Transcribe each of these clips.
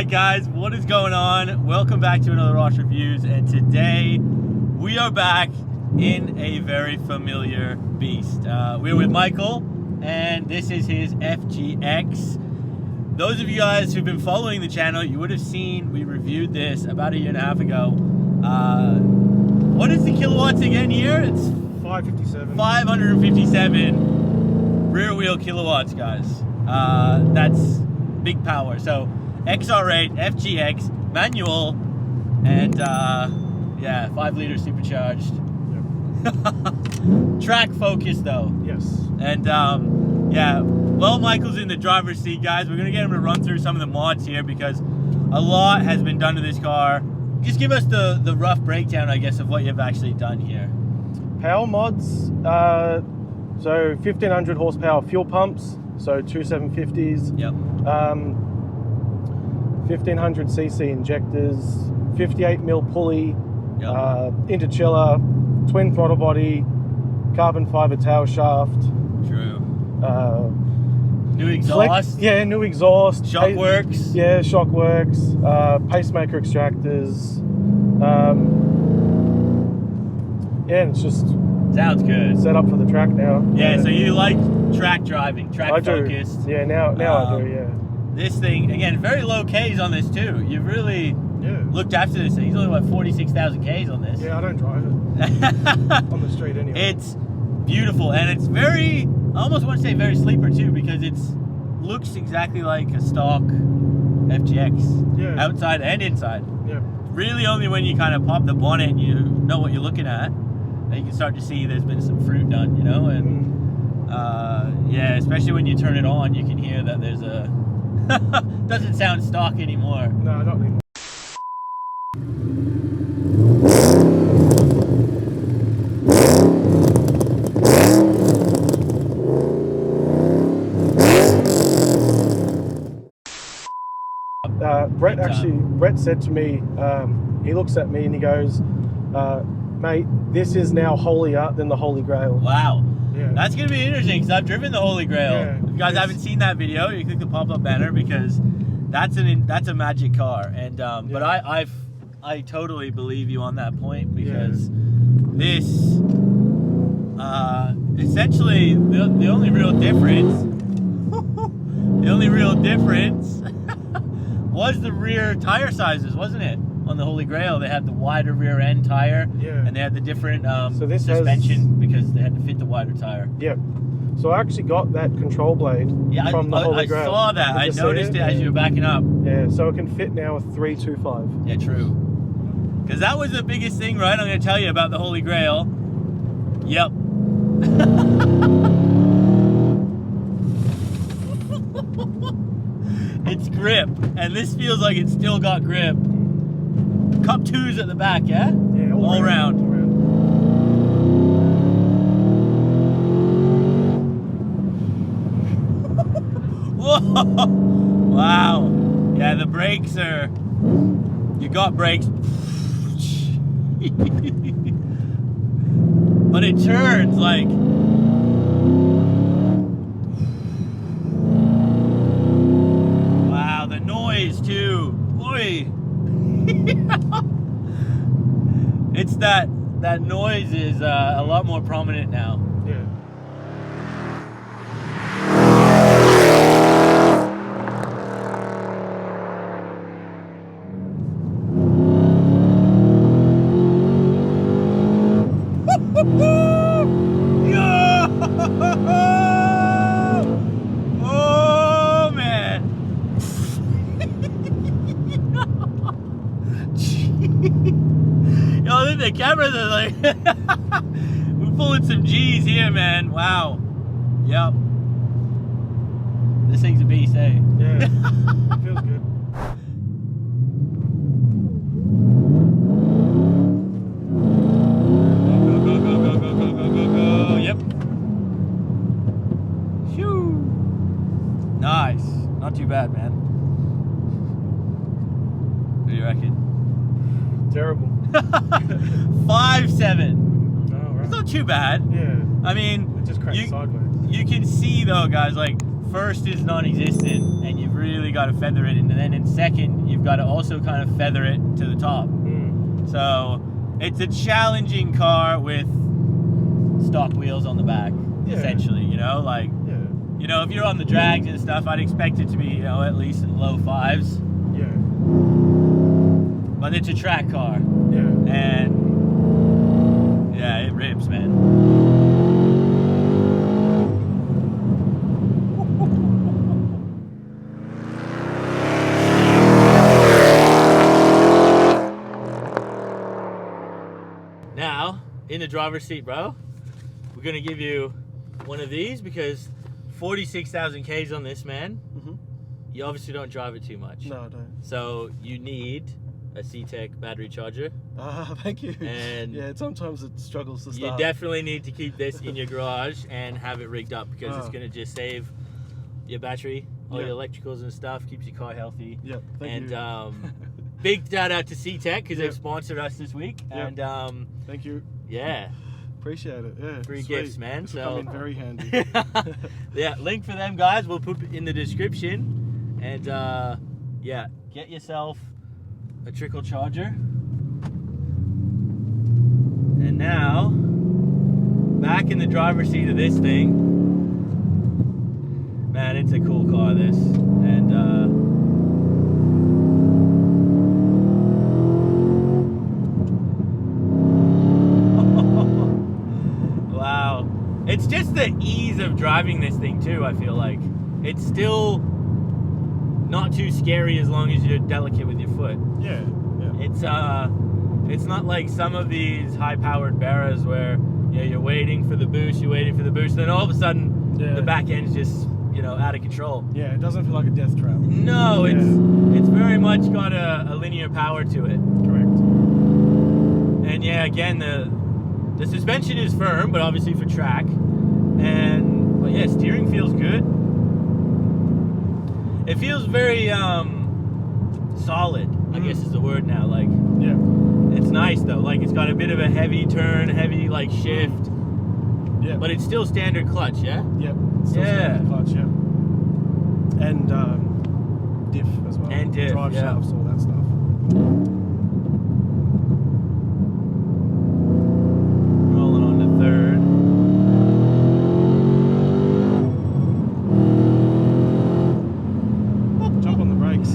Alright guys, what is going on? Welcome back to another Rosh Reviews, and today we are back in a very familiar beast. We're with Michael, and this is his FGX. Those of you guys who've been following the channel, you would have seen we reviewed this about a year and a half ago. What is the kilowatts again here? It's 557. 557 rear wheel kilowatts, guys. That's big power. So XR8 FGX manual, and yeah, 5-liter supercharged. Yep. Track focus though. Yes. And yeah, well, Michael's in the driver's seat, guys. We're gonna get him to run through some of the mods here because a lot has been done to this car. Just give us the rough breakdown, I guess, of what you've actually done here. Power mods, so 1500 horsepower fuel pumps, so two 750s. Yep. 1500 cc injectors, 58mm pulley, yep. Interchiller, twin throttle body, carbon fiber tail shaft. True. New exhaust. Yeah, new exhaust. Shockworks. Yeah, shockworks. Pacemaker extractors. Yeah, and it's just sounds good. Set up for the track now. Yeah, so you like track driving, track focused. Yeah, now I do, yeah. This thing, again, very low Ks on this too. You've really looked after this thing. He's only like 46,000 Ks on this. Yeah, I don't drive it on the street anyway. It's beautiful, and it's very, I almost want to say very sleeper too, because it's looks exactly like a stock FGX, outside and inside. Yeah. Really only when you kind of pop the bonnet and you know what you're looking at, that you can start to see there's been some fruit done, you know, and yeah, especially when you turn it on, you can hear that there's a, doesn't sound stock anymore. No, not anymore. Brett said to me, he looks at me and he goes, mate, this is now holier than the Holy Grail. Wow. Yeah. That's going to be interesting because I've driven the Holy Grail. Yeah, if you guys haven't seen that video, you click the pop-up banner because that's a magic car. And but I totally believe you on that point, because this essentially the only real difference was the rear tire sizes, wasn't it? On the Holy Grail, they had the wider rear end tire, and they had the different suspension because they had to fit the wider tire. Yeah. So I actually got that control blade from the Holy Grail. I saw that. I noticed it as you were backing up. Yeah, so it can fit now a 325. Yeah, true. Because that was the biggest thing, right? I'm going to tell you about the Holy Grail. Yep. It's grip, and this feels like it's still got grip. Cup 2s at the back, yeah? Yeah, all around. Whoa! Wow. Yeah, the brakes are... You got brakes. But it turns like... Wow, the noise too. Boy. It's that noise is a lot more prominent now. Yeah. Oh man. Yo, the cameras are like, we're pulling some G's here, man. Wow. Yep. This thing's a beast, eh? Yeah. Feels good. Go. Yep. Phew. Nice. Not too bad, man. What do you reckon? Terrible. 5.7. Oh, right. It's not too bad. Yeah. I mean, it just cranks sideways. You can see though, guys, like first is non-existent, and you've really got to feather it, and then in second, you've got to also kind of feather it to the top. So it's a challenging car with stock wheels on the back, essentially. You know, like, you know, if you're on the drags and stuff, I'd expect it to be, you know, at least in low fives. Yeah. But it's a track car. Yeah. And yeah, it rips, man. Now, in the driver's seat, bro, we're gonna give you one of these because 46,000 Ks on this, man. You obviously don't drive it too much. No, I don't. So you need a C-Tech battery charger. Thank you. And yeah, sometimes it struggles to start. You definitely need to keep this in your garage and have it rigged up because it's going to just save your battery, all your electricals and stuff, keeps your car healthy. Yep, thank you. And big shout out to C-Tech because they've sponsored us this week. Yep. And thank you. Yeah. Appreciate it. Yeah. Free sweet. gifts, man. This will come in very handy. Yeah, link for them, guys. We'll put it in the description. And yeah, get yourself a trickle charger. And now, back in the driver's seat of this thing. Man, it's a cool car, this. And wow. It's just the ease of driving this thing too, I feel like. It's still not too scary as long as you're delicate with your foot. Yeah. It's not like some of these high-powered Barras where you're waiting for the boost, then all of a sudden the back end's just, you know, out of control. Yeah, it doesn't feel like a death trap. No, it's very much got a linear power to it. Correct. And yeah, again, the suspension is firm, but obviously for track. But yeah, steering feels good. It feels very solid, I guess is the word now. Like, it's nice though. Like, it's got a bit of a heavy turn, heavy like shift. Yeah. But it's still standard clutch, yeah? Yep. Still standard clutch, yeah. And diff as well. And diff, drive shafts, all that stuff. Rolling on to third. Jump on the brakes.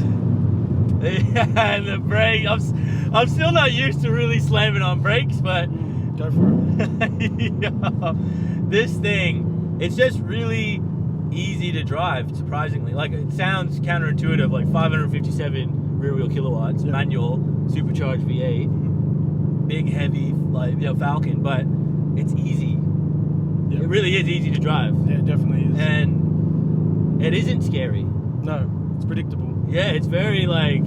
Yeah, and the brake. I'm still not used to really slamming on brakes, but go for it. Yeah, this thing, it's just really easy to drive, surprisingly. Like, it sounds counterintuitive, like 557 rear wheel kilowatts, manual, supercharged V8, big, heavy, like, you know, Falcon, but it's easy. It really is easy to drive. Yeah, it definitely is. And it isn't scary. No, it's predictable. Yeah, it's very, like,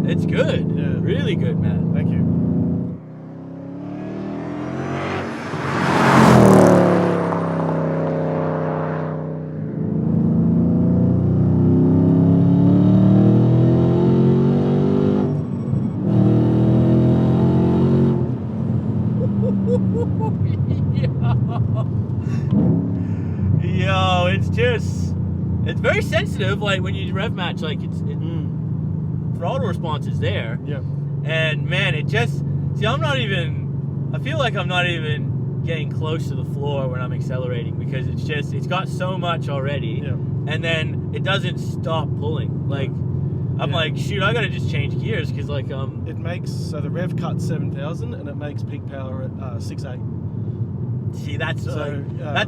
it's good. Yeah. Really good, man. Thank you. Yo, it's very sensitive. Like, when you rev match, like, throttle response is there. Yeah. And man, I feel like I'm not even getting close to the floor when I'm accelerating because it's got so much already. Yeah. And then it doesn't stop pulling. Like, I'm like, shoot, I gotta just change gears because, like, it makes, so the rev cut's 7,000 and it makes peak power at 6.8. See, that's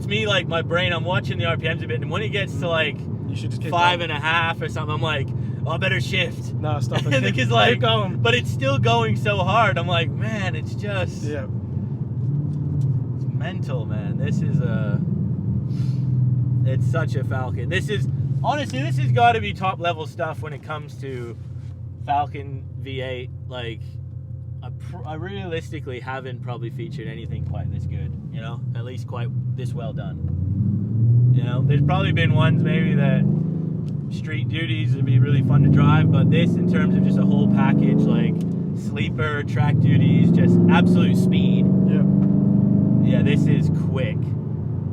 me. Like, my brain, I'm watching the RPMs a bit, and when it gets to like you should just keep 5.5 or something, I'm like, oh, I better shift. No, stop it. Because, like, keep going. But it's still going so hard. I'm like, man, it's just it's mental, man. It's such a Falcon. This has got to be top level stuff when it comes to Falcon V8. Like, I realistically haven't probably featured anything quite this good, you know, at least quite this well done. You know, there's probably been ones maybe that street duties would be really fun to drive, but this, in terms of just a whole package, like sleeper, track duties, just absolute speed. Yeah, this is quick.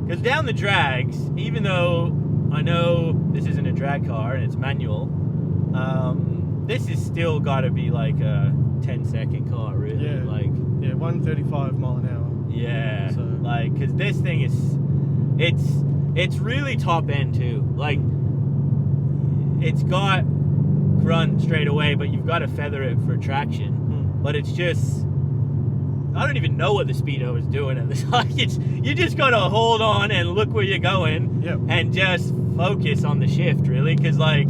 Because down the drags, even though I know this isn't a drag car and it's manual. This is still got to be like a 10-second car, really. Yeah. Like, yeah, 135 mile an hour. yeah. So. Like, because this thing is, it's really top end too. Like, it's got grunt straight away, but you've got to feather it for traction. But it's just, I don't even know what the speedo is doing at this. Like, you just got to hold on and look where you're going. Yep. And just focus on the shift, really, because like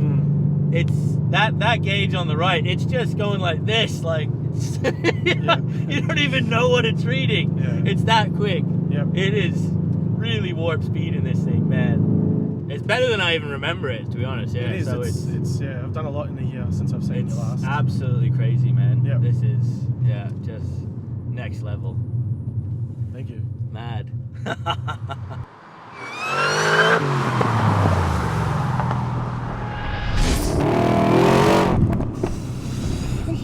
it's that gauge on the right, it's just going like this, like you don't even know what it's reading. Yeah. It's that quick. Yep. It is really warp speed in this thing, man. It's better than I even remember it, to be honest. Yeah, It is. so it's yeah. I've done a lot in a year since I've seen you last. Absolutely crazy, man. Yep. This is just next level. Thank you. Mad.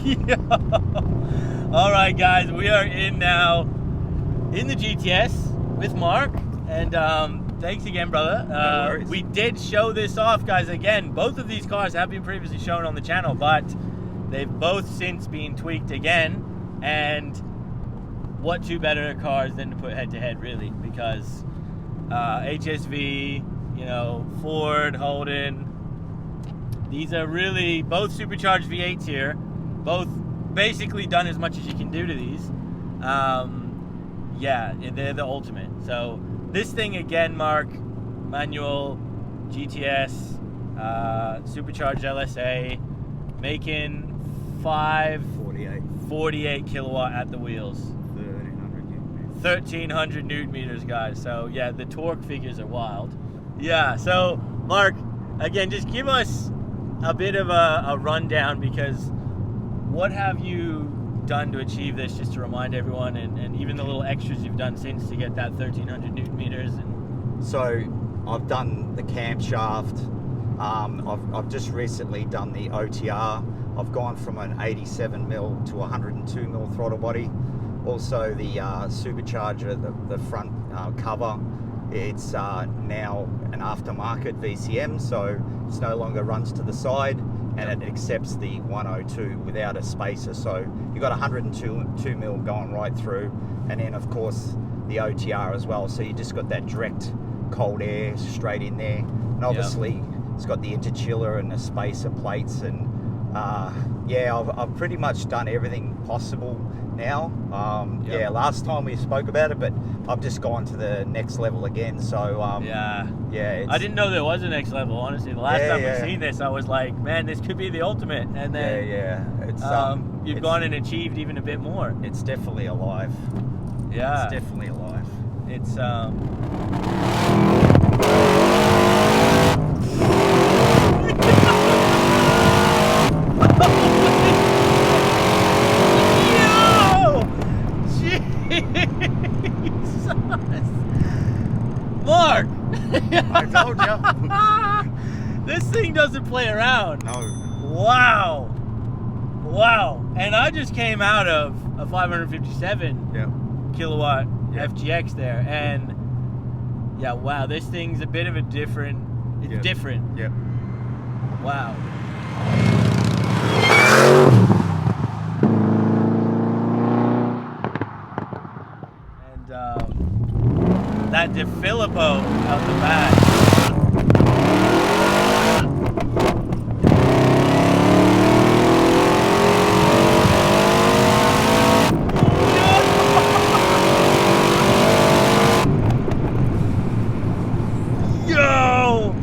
Yeah. All right, guys, we are in now in the GTS with Mark, and thanks again, brother. No worries. We did show this off, guys. Again, both of these cars have been previously shown on the channel, but they've both since been tweaked again. And what two better cars than to put head to head, really? Because HSV, Ford, Holden. These are really both supercharged V8s here. Both basically done as much as you can do to these. Yeah, they're the ultimate. So this thing again, Mark, manual, GTS, supercharged LSA, making 48 kilowatt at the wheels. 1300 newton meters, guys. So yeah, the torque figures are wild. Yeah, so Mark, again, just give us a bit of a rundown, because what have you done to achieve this, just to remind everyone, and even the little extras you've done since to get that 1300 newton meters? And So I've done the camshaft. I've just recently done the OTR. I've gone from an 87 mil to 102 mil throttle body. Also the supercharger, the front cover, it's now an aftermarket VCM, so it's no longer runs to the side, and it accepts the 102 without a spacer. So you've got 102 mil going right through, and then of course the OTR as well. So you just got that direct cold air straight in there, and obviously it's got the interchiller and the spacer plates, and yeah, I've pretty much done everything possible now. Yeah, last time we spoke about it, but I've just gone to the next level again. So yeah, I didn't know there was a next level, honestly. The last time we've seen this, I was like, man, this could be the ultimate. And then it's you've gone and achieved even a bit more. It's definitely alive. Yeah, it's definitely alive. It's Mark! I told you. This thing doesn't play around. No. Wow. And I just came out of a 557 kilowatt FGX there, and yeah, wow, this thing's a bit of a different, it's different. Yep. Wow. And that DeFilippo out the back. Yo!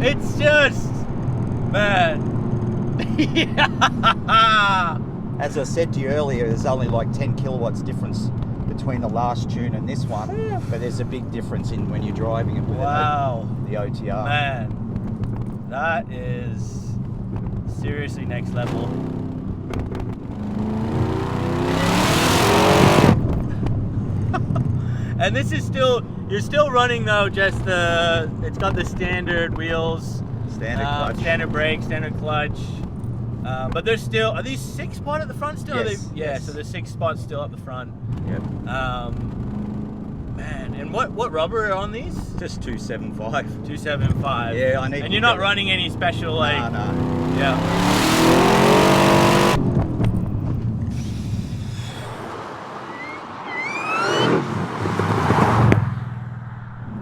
It's just, man. Yeah. As I said to you earlier, there's only like 10 kilowatts difference between the last tune and this one, but there's a big difference in when you're driving it with the OTR. Man, that is seriously next level. And this is still, you're still running though, just the, it's got the standard wheels, Standard clutch. standard brakes, standard clutch. But there's still, are these 6-spot at the front still? Yes, Yeah, yes. so there's 6 spots still at the front. Yep. Man, and what rubber are on these? Just 275. 275. Yeah, I need. And you're not running any special like. Nah. Yeah.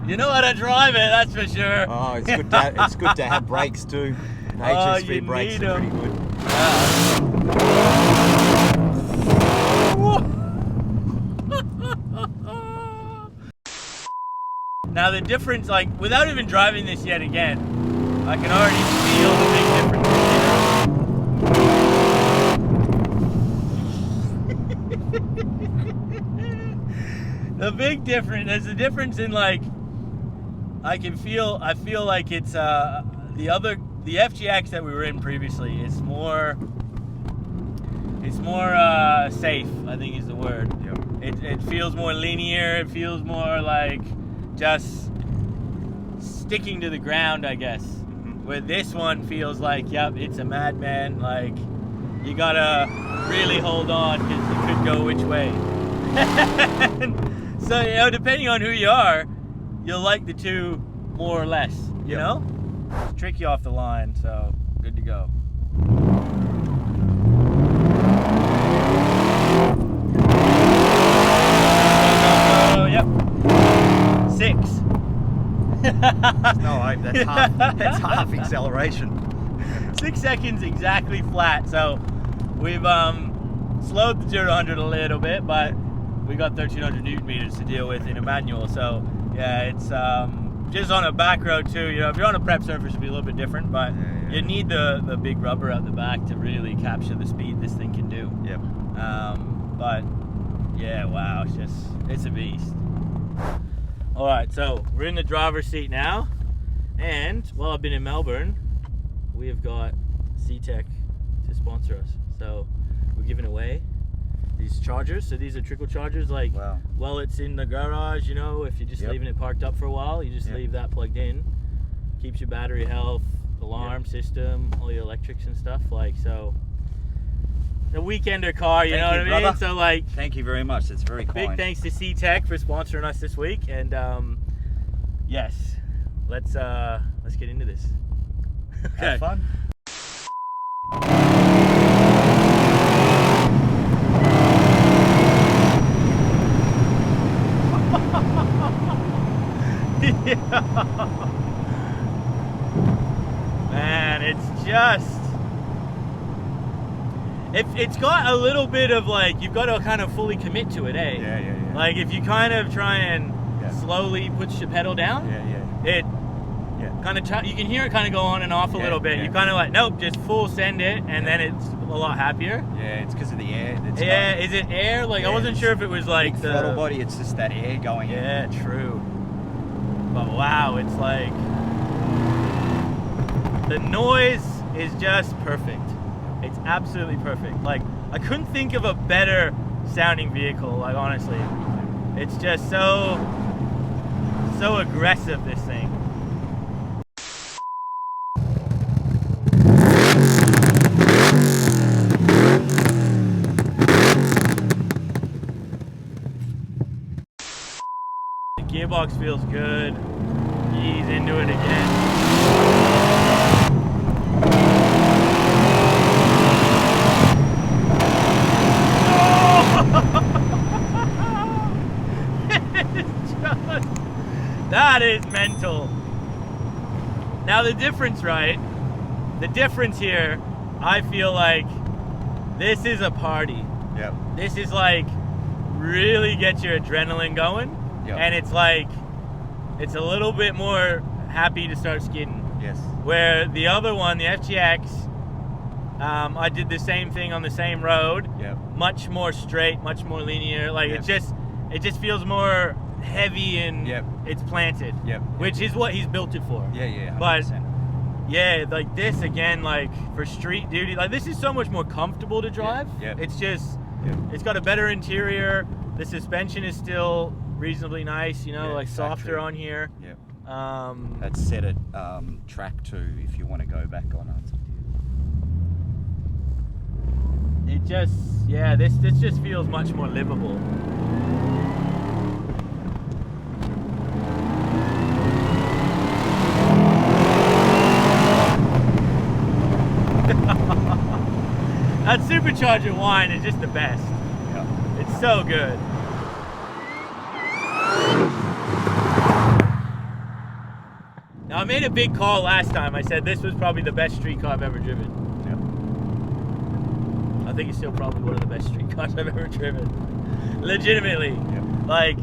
You know how to drive it, that's for sure. Oh, it's good. It's good to have brakes too. The HSV brakes are pretty good. Now the difference, like, without even driving this yet again, I can already feel the big difference. The big difference, there's a difference in, like, I feel like it's the FGX that we were in previously. It's more safe, I think is the word. Yep. It feels more linear. It feels more like just sticking to the ground, I guess. Mm-hmm. Where this one feels like, yep, it's a madman. Like, you gotta really hold on because it could go which way. So, you know, depending on who you are, you'll like the two more or less, you know? It's tricky off the line, so good to go. Oh, yep. 6. No, that's half acceleration. 6 seconds exactly flat. So we've slowed the 0 to 100 a little bit, but we got 1300 Newton meters to deal with in a manual. So yeah, it's just on a back road too. You know, if you're on a prep surface, it'll be a little bit different, but you need the big rubber at the back to really capture the speed this thing can do. Yep. But yeah, wow, it's a beast. All right, so we're in the driver's seat now, and while I've been in Melbourne, we have got C-Tech to sponsor us. So we're giving away these chargers. So these are trickle chargers. Like, Wow. while it's in the garage, you know, if you're just leaving it parked up for a while, you just leave that plugged in. Keeps your battery health, alarm system, all your electrics and stuff. Like, so a weekender car, you know what I mean? Brother. So like, Thank you very much. That's very kind. big thanks to C-Tech for sponsoring us this week. And yes, let's get into this. Okay. Have fun. Man, it's just, it's got a little bit of like, you've got to kind of fully commit to it, eh? Yeah. Like if you kind of try and slowly push the pedal down, it kind of, you can hear it kind of go on and off a little bit. You kind of like, nope, just full send it, and then it's a lot happier. Yeah, it's because of the air. That's Yeah, is it air? Like, I wasn't sure if it was like big the throttle body. It's just that air going in. Yeah, true. But wow, it's like, the noise is just perfect. It's absolutely perfect. Like, I couldn't think of a better sounding vehicle, like, honestly. It's just so aggressive, this thing. The gearbox feels good. Ease into it again. That is mental. Now the difference, right? The difference here, I feel like this is a party. Yep. This is like really get your adrenaline going. Yep. And it's like, it's a little bit more happy to start skidding. Yes. Where the other one, the FGX, I did the same thing on the same road. Yep. Much more straight, much more linear. Like it just feels more heavy and it's planted. Yep. Which is what he's built it for. Yeah. 100%. But yeah, like this again, like for street duty, like this is so much more comfortable to drive. Yep. It's just, it's got a better interior. The suspension is still reasonably nice, you know, like softer on here. Yep. That's set at track 2 if you want to go back on it. It just, this just feels much more livable. supercharger whine is just the best. Yeah. It's so good. Now, I made a big call last time. I said this was probably the best street car I've ever driven. Yeah. I think it's still probably one of the best street cars I've ever driven. Legitimately. Yeah. Like,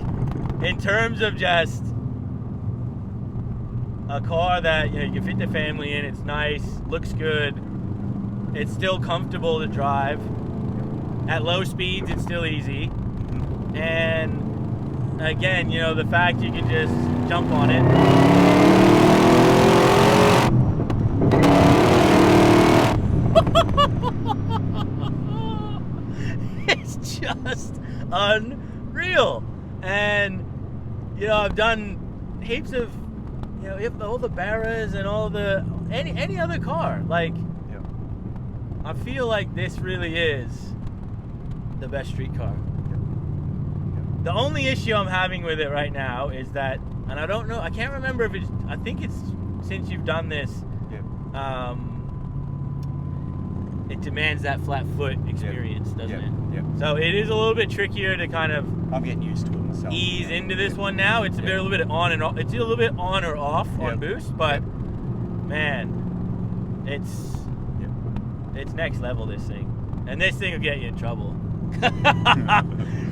in terms of just a car that, you know, you can fit the family in, it's nice, looks good, it's still comfortable to drive. At low speeds, it's still easy. And again, you know, the fact you can just jump on it. It's just unreal. And, you know, I've done heaps of, you know, all the Barras and all the, any other car. Like, Yeah. I feel like this really is the best street car. The only issue I'm having with it right now is that, and I don't know, I can't remember if it's, I think it's since you've done this, Yeah. it demands that flat foot experience, doesn't Yeah. it? Yeah. So it is a little bit trickier to kind of I'm getting used to it myself. ease Yeah. into this one now. It's a little bit on and off. It's a little bit on or off Yeah. on boost, but man, it's next level, this thing. And this thing will get you in trouble.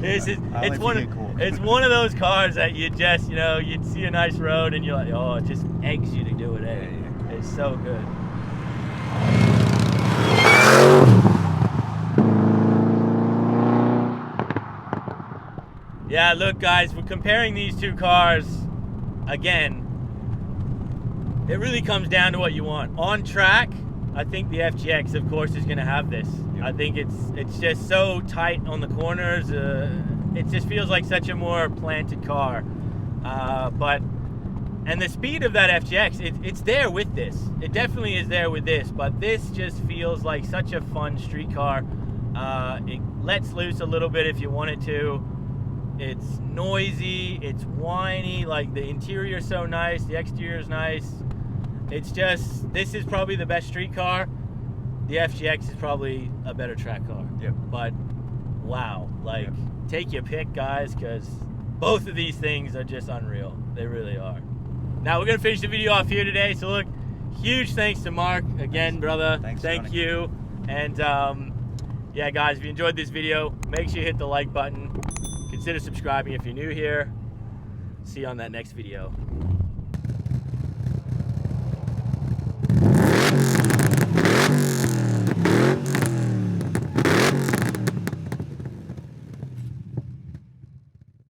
It's one of those cars that you just, you know, you'd see a nice road and you're like, oh, it just eggs you to do it. Eh? Yeah. It's so good. Yeah, look, guys, we're comparing these two cars again. It really comes down to what you want. On track, I think the FGX, of course, is going to have this. Yeah. I think it's just so tight on the corners. It just feels like such a more planted car. And the speed of that FGX, it's there with this. It definitely is there with this, but this just feels like such a fun street car. It lets loose a little bit if you want it to. It's noisy, it's whiny, like the interior's so nice, the exterior's nice. It's just, this is probably the best street car. The FGX is probably a better track car. Yeah. But wow, like, take your pick, guys, because both of these things are just unreal. They really are. Now we're gonna finish the video off here today. So look, huge thanks to Mark again, brother. Thanks, Thank Johnny. you. And yeah, guys, if you enjoyed this video, make sure you hit the like button. Consider subscribing if you're new here. See you on that next video.